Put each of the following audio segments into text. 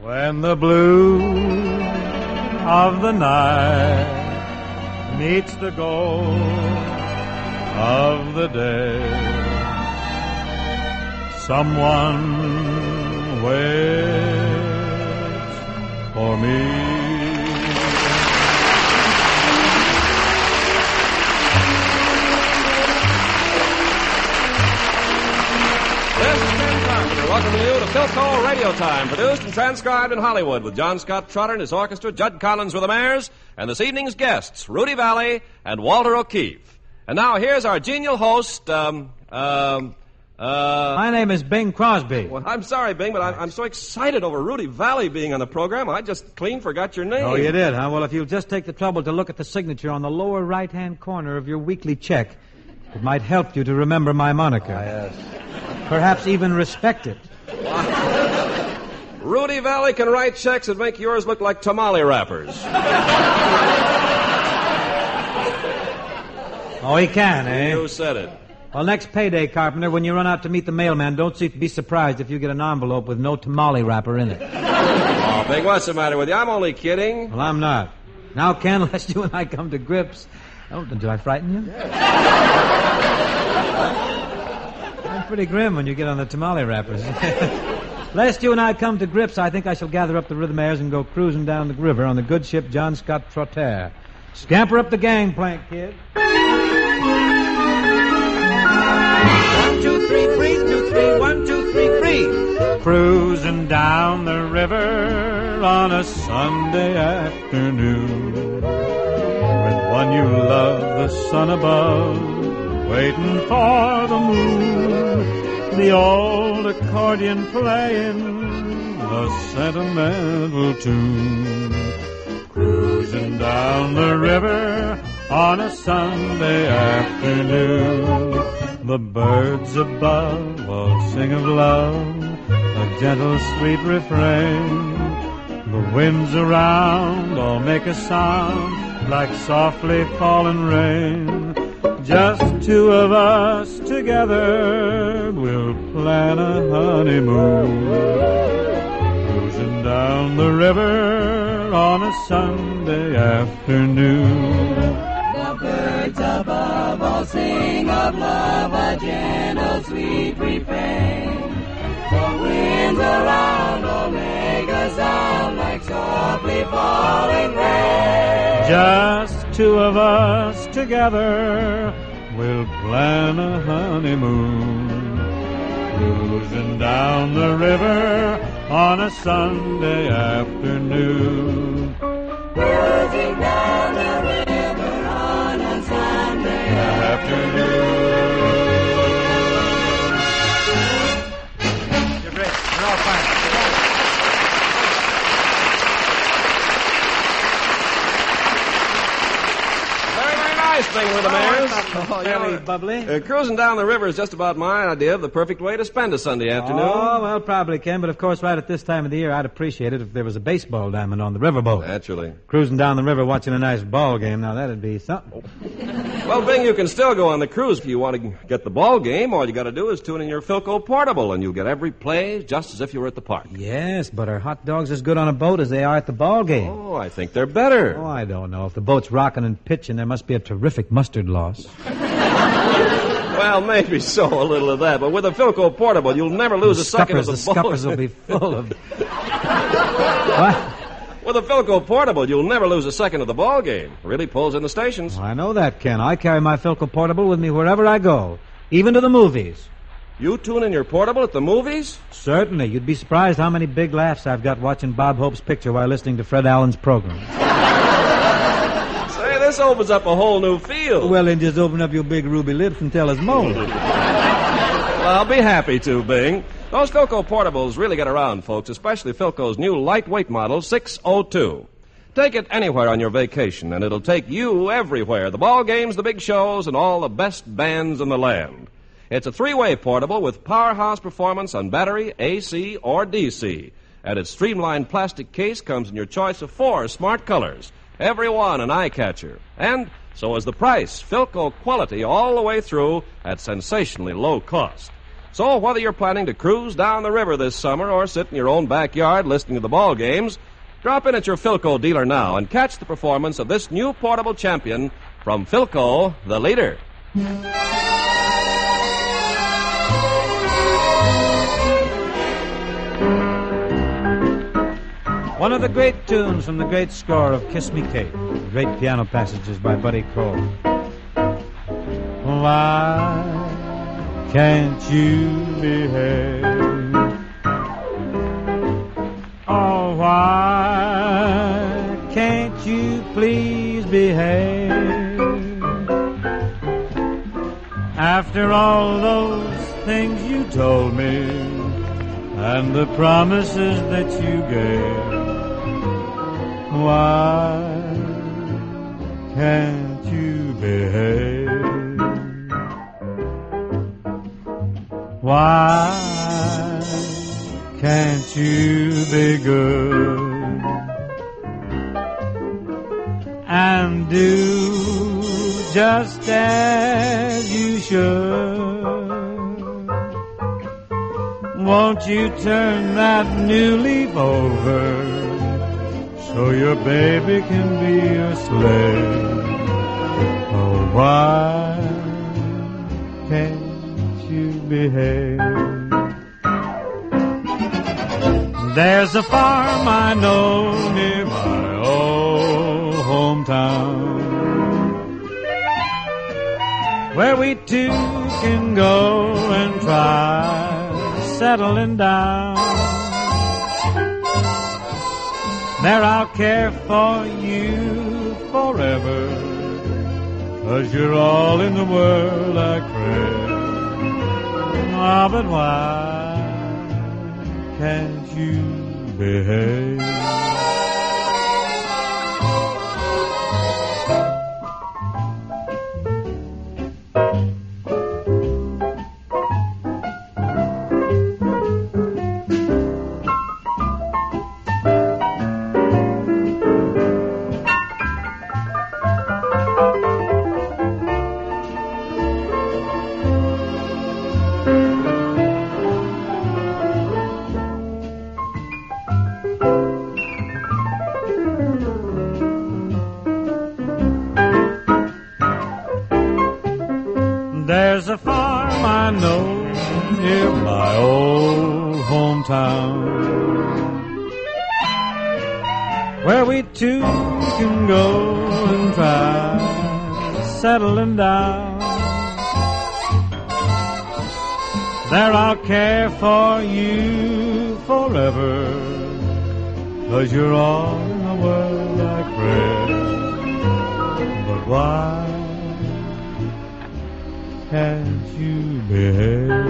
When the blue of the night meets the gold of the day, someone waits for me. Welcome you to Philco Radio Time, produced and transcribed in Hollywood with John Scott Trotter and his orchestra, Judd Collins with the Mayors, and this evening's guests, Rudy Vallee and Walter O'Keefe. And now here's our genial host, My name is Bing Crosby. Well, I'm sorry, Bing, but I'm so excited over Rudy Vallee being on the program, I just clean forgot your name. Oh, you did, huh? Well, if you'll just take the trouble to look at the signature on the lower right-hand corner of your weekly check, it might help you to remember my moniker. Yes. Perhaps even respect it. Rudy Vallee can write checks that make yours look like tamale wrappers. Oh, he can, eh? You said it. Well, next payday, Carpenter, when you run out to meet the mailman, don't be surprised if you get an envelope with no tamale wrapper in it. Oh, Bing, what's the matter with you? I'm only kidding. Well, I'm not. Now, Ken, lest you and I come to grips... Oh, did I frighten you? I'm pretty grim when you get on the tamale wrappers. Lest you and I come to grips, I think I shall gather up the rhythmaires and go cruising down the river on the good ship John Scott Trotter. Scamper up the gangplank, kid. 1, 2, 3, free, 2, 3, 1, 2, 3, free. Cruising down the river on a Sunday afternoon, with one you love, the sun above, waiting for the moon, the old accordion playing a sentimental tune. Cruising down the river on a Sunday afternoon, the birds above all sing of love, a gentle sweet refrain. The winds around all make a sound like softly falling rain. Just two of us together, we'll plan a honeymoon. Cruising down the river on a Sunday afternoon. The birds above all sing of love, a gentle sweet refrain. The winds around all make a sound like softly falling rain. Just two of us together, we'll plan a honeymoon. Cruising down the river on a Sunday afternoon. Cruising down the river on a Sunday afternoon. You're great. You're all fine. Thing with the Mayors. Fairly bubbly. Cruising down the river is just about my idea of the perfect way to spend a Sunday afternoon. Oh, well, probably, Ken, but of course, right at this time of the year, I'd appreciate it if there was a baseball diamond on the riverboat. Naturally. Cruising down the river watching a nice ball game, now that'd be something. Well, Bing, you can still go on the cruise if you want to get the ball game. All you got to do is tune in your Philco Portable, and you'll get every play just as if you were at the park. Yes, but are hot dogs as good on a boat as they are at the ball game? Oh, I think they're better. Oh, I don't know. If the boat's rocking and pitching, there must be a terrific mustard loss. Well, maybe so, a little of that. But with a Philco Portable, you'll never lose a second of the ball. The scuppers will be full of... What? With a Philco Portable, you'll never lose a second of the ball game. Really pulls in the stations. I know that, Ken. I carry my Philco Portable with me wherever I go, even to the movies. You tune in your portable at the movies? Certainly. You'd be surprised how many big laughs I've got watching Bob Hope's picture while listening to Fred Allen's program. Say, this opens up a whole new field. Well, then just open up your big ruby lips and tell us more. Well, I'll be happy to, Bing. Those Philco Portables really get around, folks, especially Philco's new lightweight model, 602. Take it anywhere on your vacation, and it'll take you everywhere. The ball games, the big shows, and all the best bands in the land. It's a three-way portable with powerhouse performance on battery, AC, or DC. And its streamlined plastic case comes in your choice of 4 smart colors. Every one an eye-catcher. And so is the price. Philco quality all the way through at sensationally low cost. So whether you're planning to cruise down the river this summer or sit in your own backyard listening to the ball games, drop in at your Philco dealer now and catch the performance of this new portable champion from Philco, the leader. One of the great tunes from the great score of Kiss Me Kate, great piano passages by Buddy Cole. Why can't you behave? Oh, why can't you please behave? After all those things you told me and the promises that you gave, why can't you behave? Why can't you be good and do just as you should? Won't you turn that new leaf over so your baby can be your slave? Oh, why can't you behave? There's a farm I know near my old hometown where we two can go and try settling down. There I'll care for you forever, 'cause you're all in the world I crave. Ah, but why can't you behave? There's a farm I know near my old hometown where we two can go and try settling down. There I'll care for you forever, 'cause you're all in the world I crave. But why can't you behave?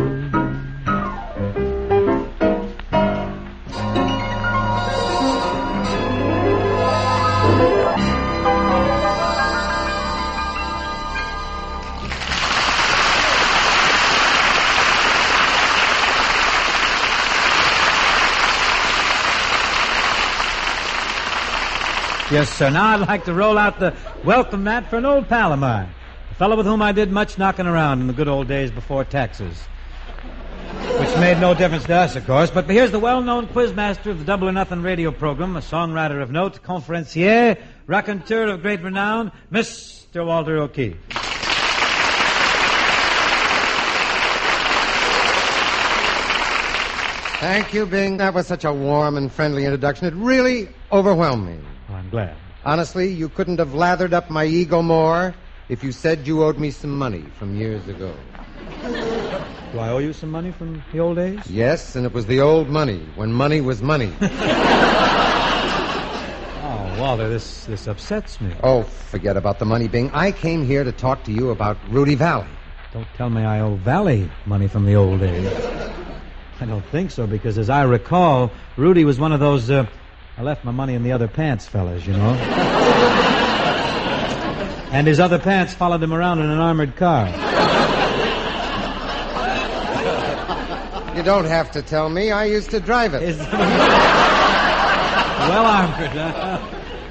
Yes, sir. Now I'd like to roll out the welcome mat for an old pal of mine, a fellow with whom I did much knocking around in the good old days before taxes, which made no difference to us, of course. But here's the well-known quizmaster of the Double or Nothing radio program, a songwriter of note, conferencier, raconteur of great renown, Mr. Walter O'Keefe. Thank you, Bing. That was such a warm and friendly introduction. It really overwhelmed me. Oh, I'm glad. Honestly, you couldn't have lathered up my ego more if you said you owed me some money from years ago. Do I owe you some money from the old days? Yes, and it was the old money, when money was money. Oh, Walter, this upsets me. Oh, forget about the money, Bing. I came here to talk to you about Rudy Vallee. Don't tell me I owe Vallee money from the old days. I don't think so, because as I recall, Rudy was one of those, I left my money in the other pants fellas, you know. And his other pants followed him around in an armored car. You don't have to tell me. I used to drive it. Well armored, huh?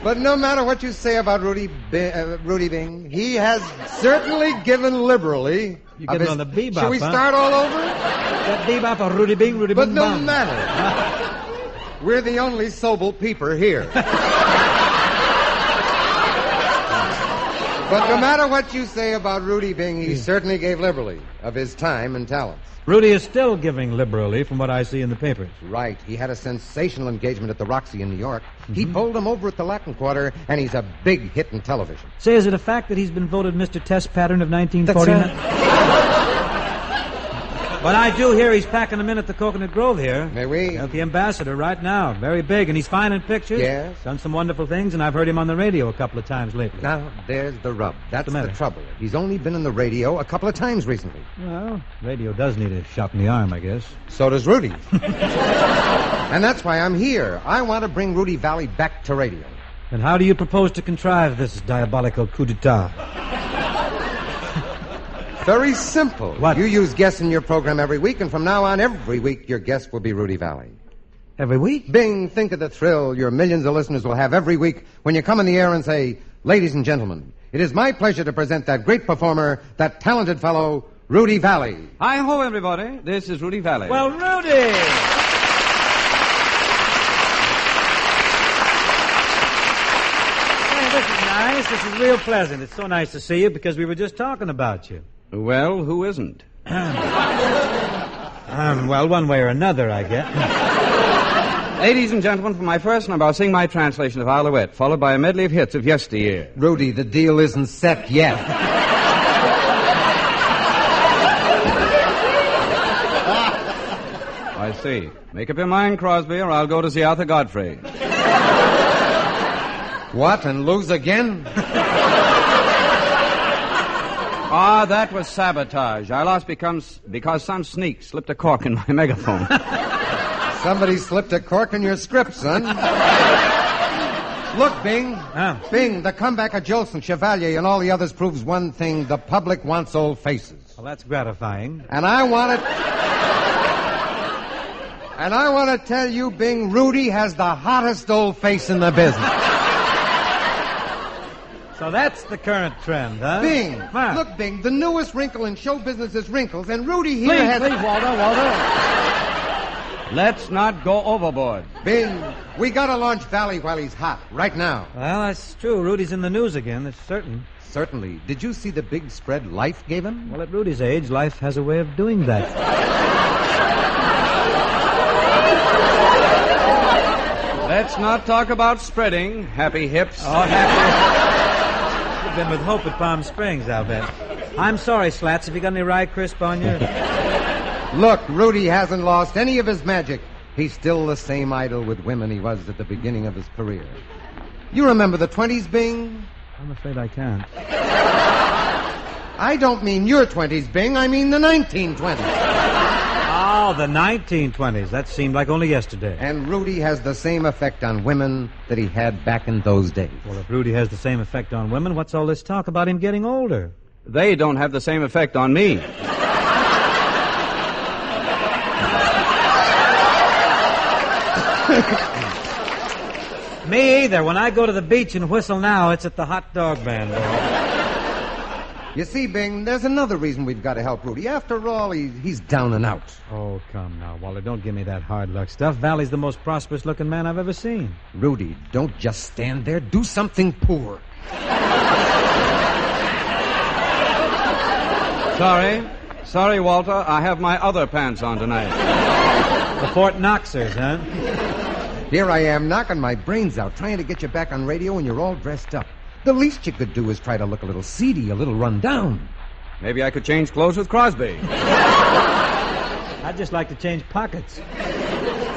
But no matter what you say about Rudy Bing, he has certainly given liberally You get on the bebop, Should we huh? start all over? That bebop or Rudy Bing, Rudy But Bing no Bong. matter. We're the only Sobel peeper here. But no matter what you say about Rudy Bing, he certainly gave liberally of his time and talents. Rudy is still giving liberally from what I see in the papers. Right. He had a sensational engagement at the Roxy in New York. He bowled him over at the Latin Quarter, and he's a big hit in television. Say, is it a fact that he's been voted Mr. Test Pattern of 1949? But I do hear he's packing them in at the Coconut Grove here. May we? At the Ambassador right now. Very big, and he's fine in pictures. Yes. Done some wonderful things, and I've heard him on the radio a couple of times lately. Now, there's the rub. That's the the matter? trouble. He's only been in the radio a couple of times recently. Well, radio does need a shot in the arm, I guess. So does Rudy. And that's why I'm here. I want to bring Rudy Vallee back to radio. And how do you propose to contrive this diabolical coup d'etat? Very simple. What? You use guests in your program every week, and from now on, every week, your guest will be Rudy Vallee. Every week? Bing, think of the thrill your millions of listeners will have every week when you come in the air and say, "Ladies and gentlemen, it is my pleasure to present that great performer, that talented fellow, Rudy Vallee." Hi-ho, everybody. This is Rudy Vallee. Well, Rudy! Hey, this is nice. This is real pleasant. It's so nice to see you because we were just talking about you. Well, who isn't? Well, one way or another, I guess. Ladies and gentlemen, for my first number, I'll sing my translation of Alouette, followed by a medley of hits of yesteryear. Rudy, the deal isn't set yet. I see. Make up your mind, Crosby, or I'll go to see Arthur Godfrey. What, and lose again? Ah, that was sabotage. I lost because some sneak slipped a cork in my megaphone. Somebody slipped a cork in your script, son. Look, Bing. Bing, the comeback of Jolson, Chevalier, and all the others proves one thing. The public wants old faces. Well, that's gratifying. And I want to tell you, Bing, Rudy has the hottest old face in the business. So that's the current trend, huh? Bing, Huh. look, Bing, the newest wrinkle in show business is wrinkles, and Rudy here Please, has... please, Walter. Let's not go overboard. Bing, we gotta launch Vallee while he's hot, right now. Well, that's true. Rudy's in the news again, that's certain. Certainly. Did you see the big spread Life gave him? Well, at Rudy's age, life has a way of doing that. Let's not talk about spreading. Happy hips. Oh, happy. You've been with Hope at Palm Springs, I'll bet. I'm sorry, Slats. Have you got any rye crisp on you? Look, Rudy hasn't lost any of his magic. He's still the same idol with women he was at the beginning of his career. You remember the 20s, Bing? I'm afraid I can't. I don't mean your 20s, Bing. I mean the 1920s. Oh, the 1920s. That seemed like only yesterday. And Rudy has the same effect on women that he had back in those days. Well, if Rudy has the same effect on women, what's all this talk about him getting older? They don't have the same effect on me. Me either. When I go to the beach and whistle now, it's at the hot dog band. You see, Bing, there's another reason we've got to help Rudy. After all, he's down and out. Oh, come now, Walter. Don't give me that hard luck stuff. Valley's the most prosperous-looking man I've ever seen. Rudy, don't just stand there. Do something poor. Sorry, Walter. I have my other pants on tonight. The Fort Knoxers, huh? Here I am, knocking my brains out, trying to get you back on radio, and you're all dressed up. The least you could do is try to look a little seedy, a little run down. Maybe I could change clothes with Crosby. I'd just like to change pockets.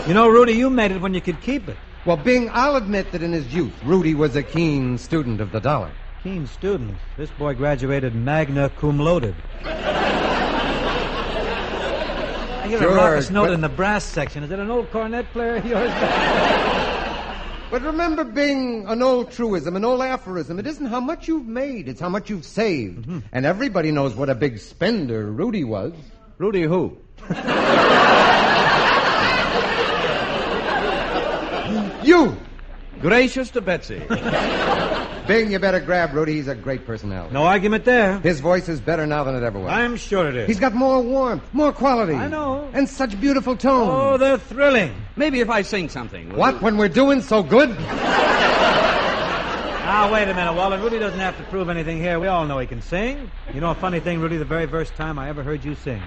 You know, Rudy, you made it when you could keep it. Well, Bing, I'll admit that in his youth, Rudy was a keen student of the dollar. Keen student. This boy graduated magna cum laude. I hear a raucous note in the brass section. Is that an old cornet player of yours? But remember, Bing, an old truism, an old aphorism. It isn't how much you've made, it's how much you've saved. Mm-hmm. And everybody knows what a big spender Rudy was. Rudy who? You! Gracious to Betsy. Bing, you better grab Rudy. He's a great personality. No argument there. His voice is better now than it ever was. I'm sure it is. He's got more warmth, more quality. I know. And such beautiful tones. Oh, they're thrilling. Maybe if I sing something. What, when we're doing so good? Now, wait a minute, Waller. Rudy doesn't have to prove anything here. We all know he can sing. You know a funny thing, Rudy? The very first time I ever heard you sing,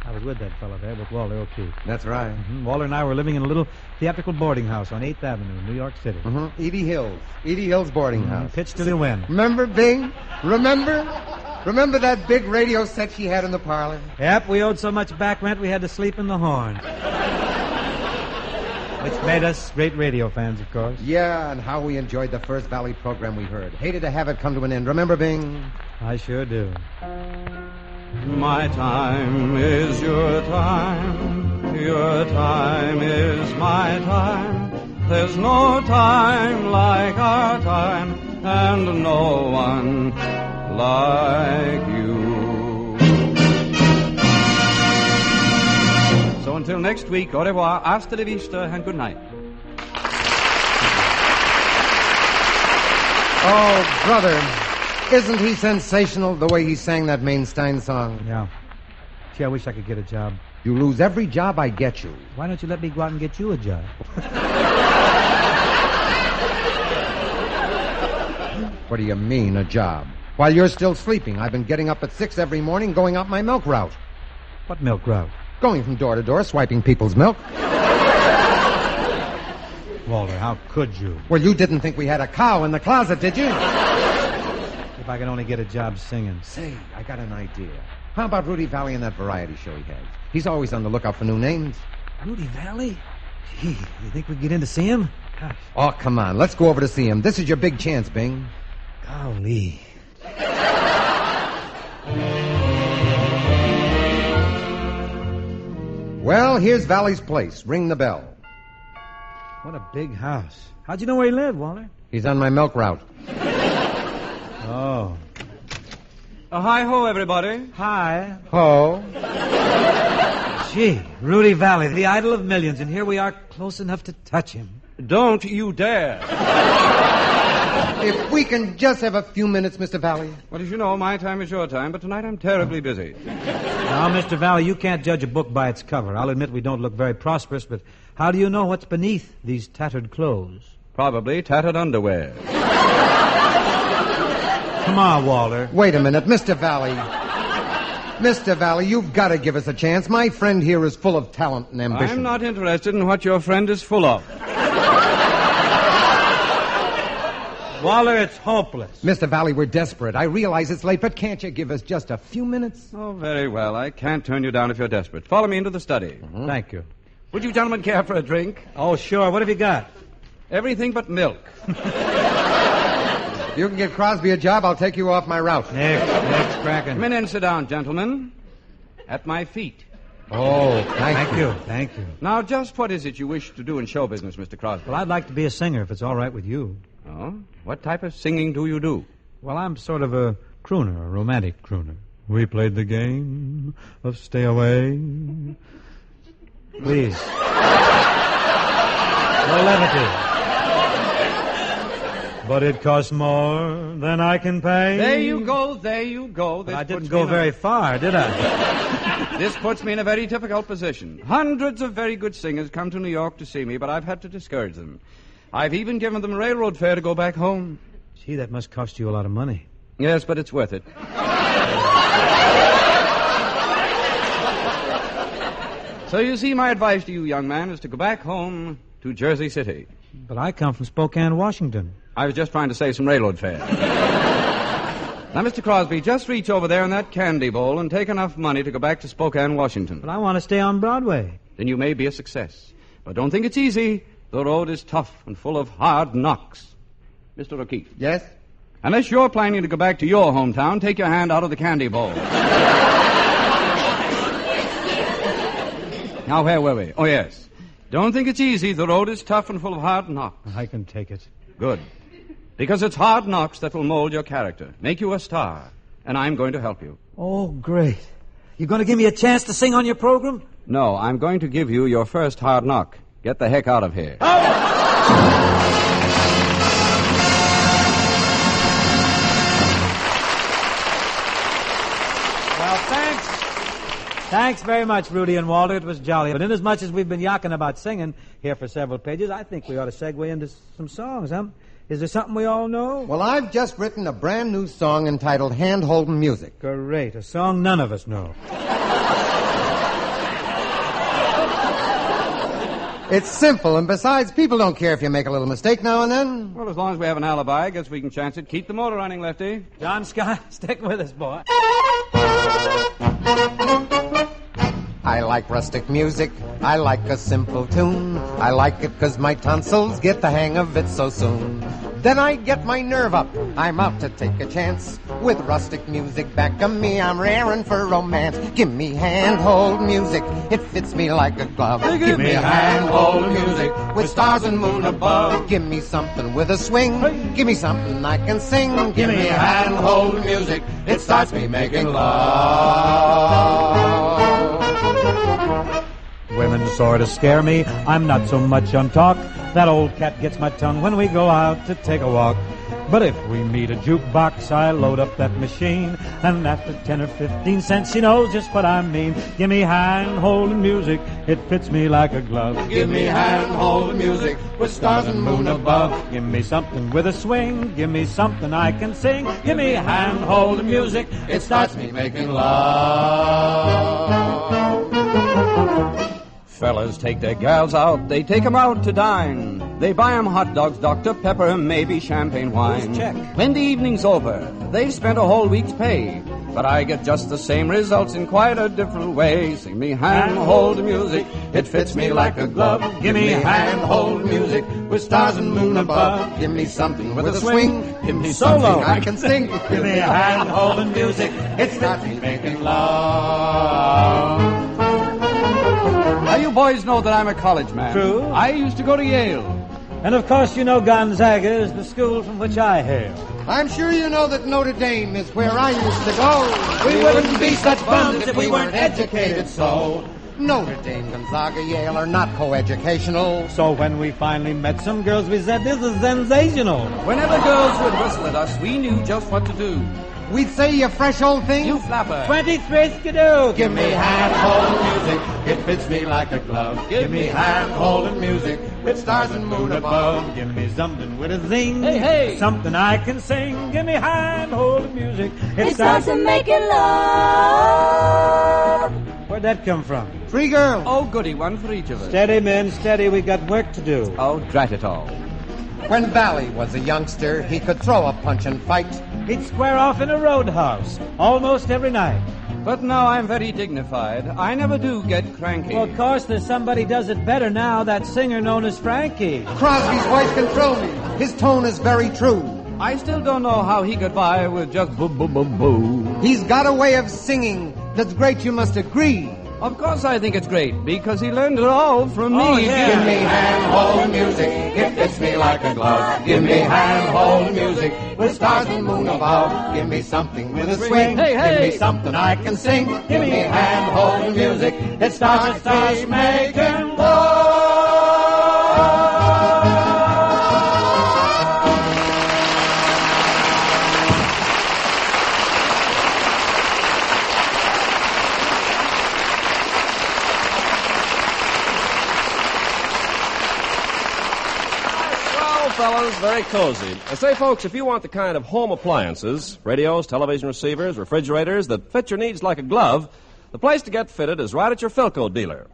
I was with that fellow there, with Walter O'Keefe. That's right. Waller and I were living in a little theatrical boarding house on 8th Avenue in New York City. Edie Hill's boarding house. Pitch till you win. Remember, Bing? Remember that big radio set she had in the parlor? Yep, we owed so much back rent we had to sleep in the horn. Which made us great radio fans, of course. Yeah, and how we enjoyed the first Valley program we heard. Hated to have it come to an end. Remember, Bing? I sure do. My time is your time. Your time is my time. There's no time like our time, and no one like you. So until next week, au revoir, hasta la vista, and good night. Oh, brother, isn't he sensational the way he sang that Mainstein song? Yeah. Gee, I wish I could get a job. You lose every job I get you. Why don't you let me go out and get you a job? What do you mean, a job? While you're still sleeping, I've been getting up at 6 every morning going up my milk route. What milk route? Going from door to door, swiping people's milk. Walter, how could you? Well, you didn't think we had a cow in the closet, did you? If I could only get a job singing. Say, I got an idea. How about Rudy Vallee and that variety show he has? He's always on the lookout for new names. Rudy Vallee? Gee, you think we can get in to see him? Gosh. Oh, come on. Let's go over to see him. This is your big chance, Bing. Golly. Well, here's Valley's place. Ring the bell. What a big house. How'd you know where he lived, Walter? He's on my milk route. Oh. Hi-ho, everybody. Hi. Ho. Gee, Rudy Vallee, the idol of millions, and here we are close enough to touch him. Don't you dare. If we can just have a few minutes, Mr. Vallee. Well, as you know, my time is your time, but tonight I'm terribly busy. Now, Mr. Vallee, you can't judge a book by its cover. I'll admit we don't look very prosperous, but how do you know what's beneath these tattered clothes? Probably tattered underwear. Come on, Walter. Wait a minute, Mr. Vallee. Mr. Vallee, you've got to give us a chance. My friend here is full of talent and ambition. I'm not interested in what your friend is full of. Walter, it's hopeless. Mr. Vallee, we're desperate. I realize it's late, but can't you give us just a few minutes? Oh, very well. I can't turn you down if you're desperate. Follow me into the study. Thank you. Would you gentlemen care for a drink? Oh, sure. What have you got? Everything but milk. You can get Crosby a job, I'll take you off my route. Next, cracking. Come in and sit down, gentlemen. At my feet. Oh, thank you. Thank you. Now, just what is it you wish to do in show business, Mr. Crosby? Well, I'd like to be a singer, if it's all right with you. Oh? What type of singing do you do? Well, I'm sort of a crooner, a romantic crooner. We played the game of stay away. Please. No levity. But it costs more than I can pay. There you go. But I didn't go very far, did I? This puts me in a very difficult position. Hundreds of very good singers come to New York to see me, but I've had to discourage them. I've even given them railroad fare to go back home. Gee, that must cost you a lot of money. Yes, but it's worth it. So you see, my advice to you, young man, is to go back home to Jersey City. But I come from Spokane, Washington. I was just trying to save some railroad fare. Now, Mr. Crosby, just reach over there in that candy bowl and take enough money to go back to Spokane, Washington. But I want to stay on Broadway. Then you may be a success. But don't think it's easy. The road is tough and full of hard knocks. Mr. O'Keefe. Yes? Unless you're planning to go back to your hometown, take your hand out of the candy bowl. Now, where were we? Oh, yes. Don't think it's easy. The road is tough and full of hard knocks. I can take it. Good. Because it's hard knocks that will mold your character, make you a star. And I'm going to help you. Oh, great. You going to give me a chance to sing on your program? No, I'm going to give you your first hard knock. Get the heck out of here. Thanks very much, Rudy and Walter. It was jolly. But inasmuch as we've been yakking about singing here for several pages, I think we ought to segue into some songs, huh? Is there something we all know? Well, I've just written a brand new song entitled Hand-Holdin' Music. Great. A song none of us know. It's simple, and besides, people don't care if you make a little mistake now and then. Well, as long as we have an alibi, I guess we can chance it. Keep the motor running, Lefty. John Scott, stick with us, boy. I like rustic music. I like a simple tune. I like it 'cause my tonsils get the hang of it so soon. Then I get my nerve up. I'm out to take a chance. With rustic music back of me, I'm raring for romance. Give me hand-hold music. It fits me like a glove. Give me hand-hold music with stars and moon above. Give me something with a swing. Give me something I can sing. Give me hand-hold music. It starts me making love. Women sort of scare me. I'm not so much on talk. That old cat gets my tongue when we go out to take a walk. But if we meet a jukebox, I load up that machine. And after 10 or 15 cents, she knows just what I mean. Give me hand-holding music. It fits me like a glove. Give me hand-holding music with stars and moon above. Give me something with a swing. Give me something I can sing. Give me hand-holding music. It starts me making love. Fellas take their gals out, they take 'em out to dine. They buy 'em hot dogs, Dr. Pepper, maybe champagne wine. Check. When the evening's over, they've spent a whole week's pay. But I get just the same results in quite a different way. Sing me hand-hold music, it fits me like a glove. Give me hand-hold music with stars and moon above. Give me something with a swing. Give me something I can sing. Give me hand-holding music. It starts me making love. Now, you boys know that I'm a college man. True. I used to go to Yale. And of course you know Gonzaga is the school from which I hail. I'm sure you know that Notre Dame is where I used to go. We wouldn't be such bums if we weren't educated so. Notre Dame, Gonzaga, Yale are not coeducational. So when we finally met some girls, we said, this is sensational. Whenever girls would whistle at us, we knew just what to do. We'd say, you fresh old thing. You flapper. 23 skidoo. Give me hand-holding music. It fits me like a glove. Give me hand-holding music with stars and moon above. Give me something with a zing. Hey, hey. Something I can sing. Give me hand-holding music. It starts to making love. Where'd that come from? 3 girls. Oh, goody, one for each of us. Steady, men, steady. We got work to do. Oh, drat it all. When Vallee was a youngster, he could throw a punch and fight. He'd square off in a roadhouse almost every night. But now I'm very dignified. I never do get cranky. Well, of course, there's somebody does it better now, that singer known as Frankie. Crosby's voice can thrill me. His tone is very true. I still don't know how he got by with just boo-boo-boo-boo. He's got a way of singing that's great, you must agree. Of course I think it's great, because he learned it all from me. Oh, yeah. Give me hand-hold music, it fits me like a glove. Give me hand-hold music with stars and moon above. Give me something with a swing. Hey, hey. Give me something I can sing. Give me hand-hold music. It starts making love. Fellas, very cozy. Say, folks, if you want the kind of home appliances, radios, television receivers, refrigerators that fit your needs like a glove, the place to get fitted is right at your Philco dealer.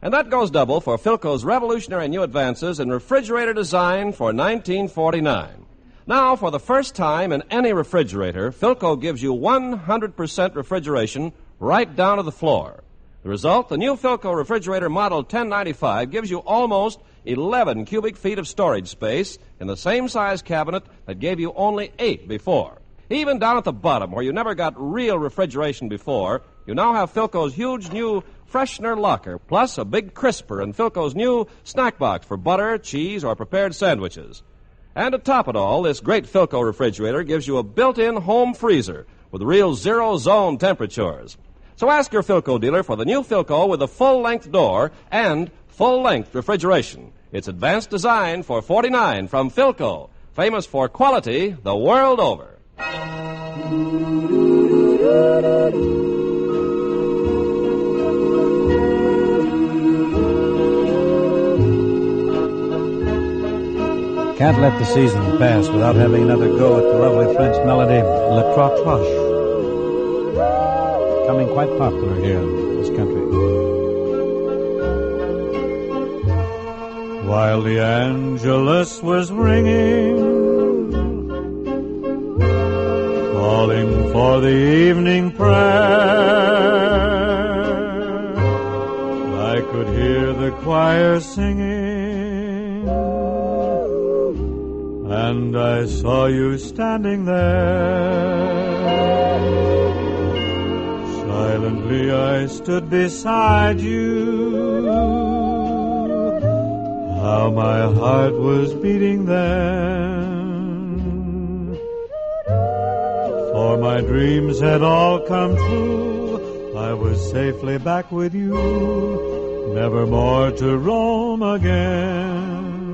And that goes double for Philco's revolutionary new advances in refrigerator design for 1949. Now, for the first time in any refrigerator, Philco gives you 100% refrigeration right down to the floor. The result, the new Philco refrigerator model 1095 gives you almost 11 cubic feet of storage space in the same size cabinet that gave you only 8 before. Even down at the bottom, where you never got real refrigeration before, you now have Philco's huge new freshener locker, plus a big crisper and Philco's new snack box for butter, cheese, or prepared sandwiches. And to top it all, this great Philco refrigerator gives you a built-in home freezer with real zero-zone temperatures. So ask your Philco dealer for the new Philco with a full-length door and full-length refrigeration. It's advanced design for $49 from Philco, famous for quality the world over. Can't let the season pass without having another go at the lovely French melody, Le Trois Cloches. Becoming quite popular here in this country. While the Angelus was ringing, calling for the evening prayer, I could hear the choir singing, and I saw you standing there. Silently I stood beside you. How my heart was beating then. For my dreams had all come true. I was safely back with you, never more to roam again.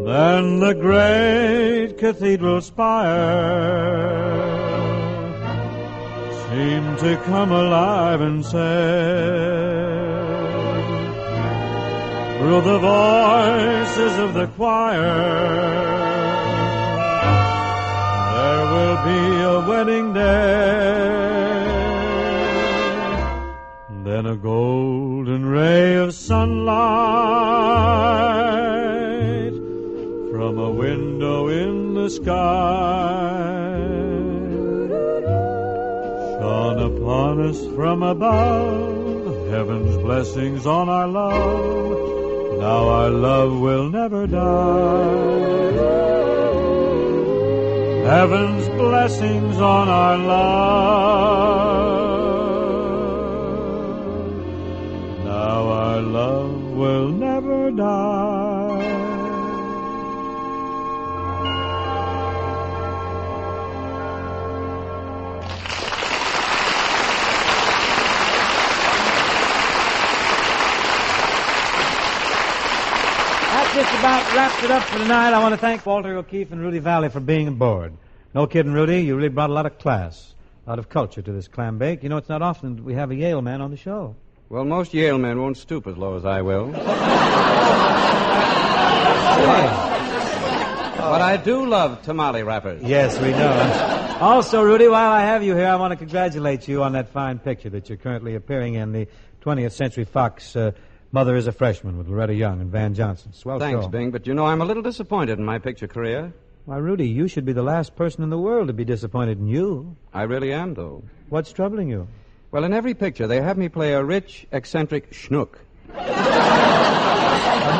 Then the great cathedral spire seemed to come alive and say, through the voices of the choir, there will be a wedding day. Then a golden ray of sunlight from a window in the sky shone upon us from above. Heaven's blessings on our love. Now our love will never die. Heaven's blessings on our love. Now our love will never die. Just about wraps it up for tonight. I want to thank Walter O'Keefe and Rudy Vallee for being aboard. No kidding, Rudy. You really brought a lot of class, a lot of culture to this clam bake. You know, it's not often that we have a Yale man on the show. Well, most Yale men won't stoop as low as I will. But I do love tamale wrappers. Yes, we know. Also, Rudy, while I have you here, I want to congratulate you on that fine picture that you're currently appearing in, the 20th Century Fox Mother is a Freshman with Loretta Young and Van Johnson. Swell Thanks, show. Bing, but you know I'm a little disappointed in my picture career. Why, Rudy, you should be the last person in the world to be disappointed in you. I really am, though. What's troubling you? Well, in every picture, they have me play a rich, eccentric schnook. A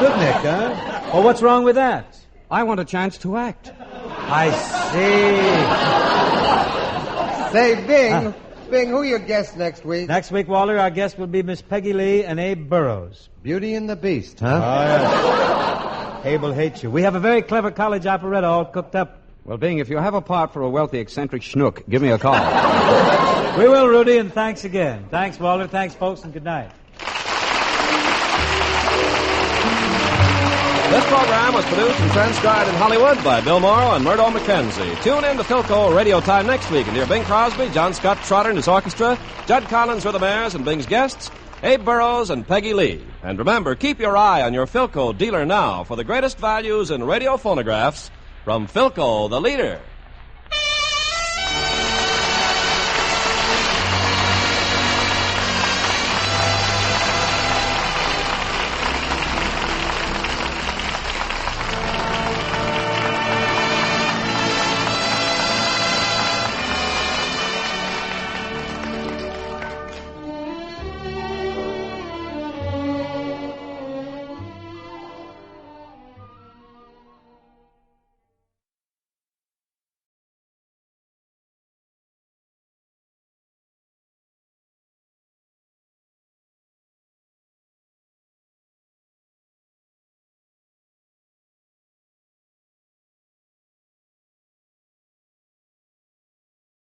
nudnik, huh? Well, what's wrong with that? I want a chance to act. I see. Say, Bing, Bing, who your guests next week? Next week, Walter, our guest will be Miss Peggy Lee and Abe Burrows. Beauty and the Beast, huh? Oh, yeah. Abe will hate you. We have a very clever college operetta all cooked up. Well, Bing, if you have a part for a wealthy, eccentric schnook, give me a call. We will, Rudy, and thanks again. Thanks, Walter. Thanks, folks, and good night. This program was produced and transcribed in Hollywood by Bill Morrow and Murdo McKenzie. Tune in to Philco Radio Time next week and hear Bing Crosby, John Scott Trotter and his orchestra, Judd Collins with the Mares and Bing's guests, Abe Burrows and Peggy Lee. And remember, keep your eye on your Philco dealer now for the greatest values in radio phonographs from Philco, the leader.